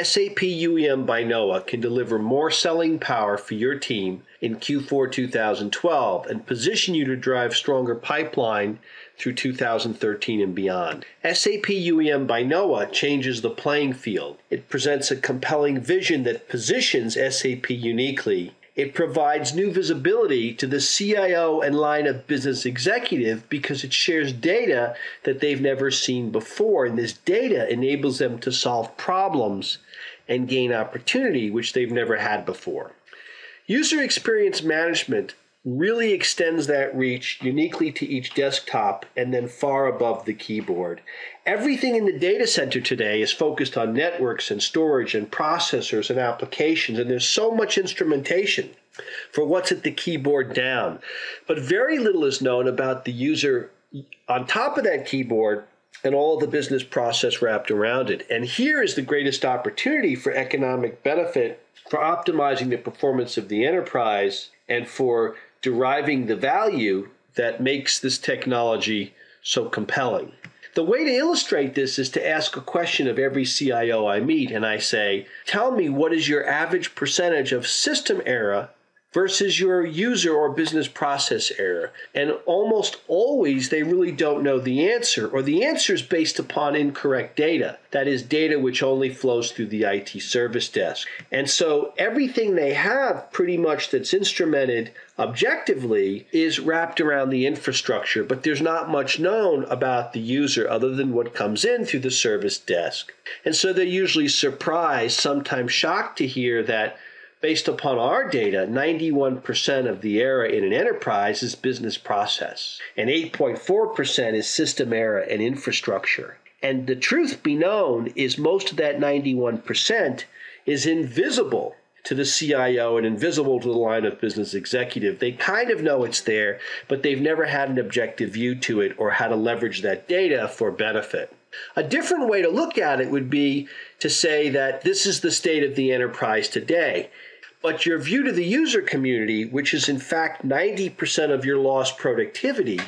SAP UEM by KNOA can deliver more selling power for your team in Q4 2012 and position you to drive stronger pipeline through 2013 and beyond. SAP UEM by KNOA changes the playing field. It presents a compelling vision that positions SAP uniquely. It provides new visibility to the CIO and line of business executive because it shares data that they've never seen before, and this data enables them to solve problems and gain opportunity which they've never had before. User experience management really extends that reach uniquely to each desktop and then far above the keyboard. Everything in the data center today is focused on networks and storage and processors and applications, and there's so much instrumentation for what's at the keyboard down. But very little is known about the user on top of that keyboard and all of the business process wrapped around it. And here is the greatest opportunity for economic benefit, for optimizing the performance of the enterprise, and for deriving the value that makes this technology so compelling. The way to illustrate this is to ask a question of every CIO I meet, and I say, tell me what is your average percentage of system error versus your user or business process error. And almost always they really don't know the answer, or the answer is based upon incorrect data. That is data which only flows through the IT service desk. And so everything they have pretty much that's instrumented objectively is wrapped around the infrastructure, but there's not much known about the user other than what comes in through the service desk. And so they're usually surprised, sometimes shocked to hear that based upon our data, 91% of the error in an enterprise is business process, and 8.4% is system error and infrastructure. And the truth be known is most of that 91% is invisible to the CIO and invisible to the line of business executive. They kind of know it's there, but they've never had an objective view to it or how to leverage that data for benefit. A different way to look at it would be to say that this is the state of the enterprise today. But your view to the user community, which is in fact 90% of your lost productivity,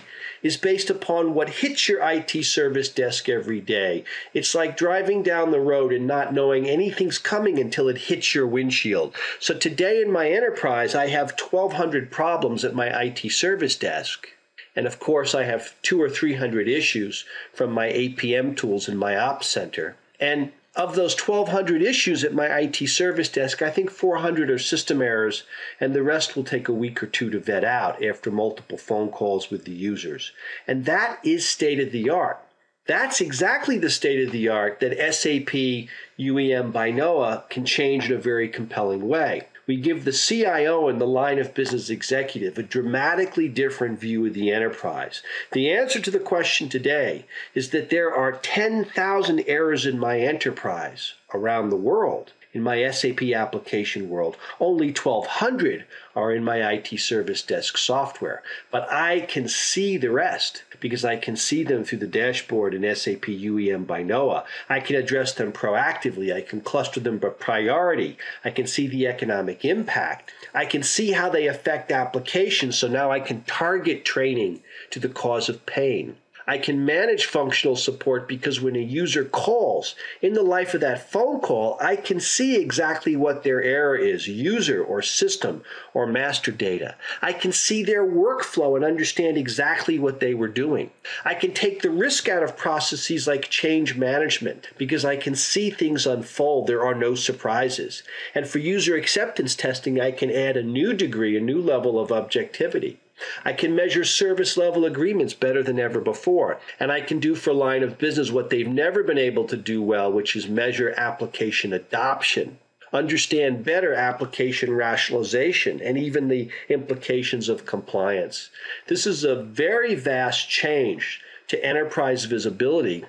is based upon what hits your IT service desk every day. It's like driving down the road and not knowing anything's coming until it hits your windshield. So today in my enterprise, I have 1,200 problems at my IT service desk. And of course, I have 200 or 300 issues from my APM tools in my ops center. And of those 1,200 issues at my IT service desk, I think 400 are system errors, and the rest will take a week or two to vet out after multiple phone calls with the users. And that is state of the art. That's exactly the state of the art that SAP UEM by KNOA can change in a very compelling way. We give the CIO and the line of business executive a dramatically different view of the enterprise. The answer to the question today is that there are 10,000 errors in my enterprise around the world. In my SAP application world, only 1,200 are in my IT service desk software. But I can see the rest because I can see them through the dashboard in SAP UEM by KNOA. I can address them proactively. I can cluster them by priority. I can see the economic impact. I can see how they affect applications, so now I can target training to the cause of pain. I can manage functional support because when a user calls, in the life of that phone call, I can see exactly what their error is, user or system or master data. I can see their workflow and understand exactly what they were doing. I can take the risk out of processes like change management because I can see things unfold. There are no surprises. And for user acceptance testing, I can add a new degree, a new level of objectivity. I can measure service level agreements better than ever before, and I can do for line of business what they've never been able to do well, which is measure application adoption, understand better application rationalization, and even the implications of compliance. This is a very vast change to enterprise visibility,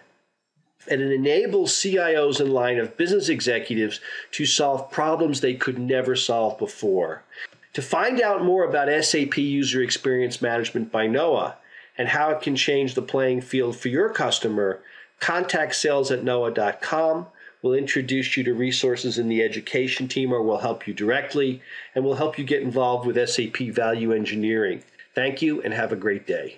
and it enables CIOs and line of business executives to solve problems they could never solve before. To find out more about SAP User Experience Management by KNOA and how it can change the playing field for your customer, contact sales@KNOA.com. We'll introduce you to resources in the education team, or we'll help you directly, and we'll help you get involved with SAP Value Engineering. Thank you and have a great day.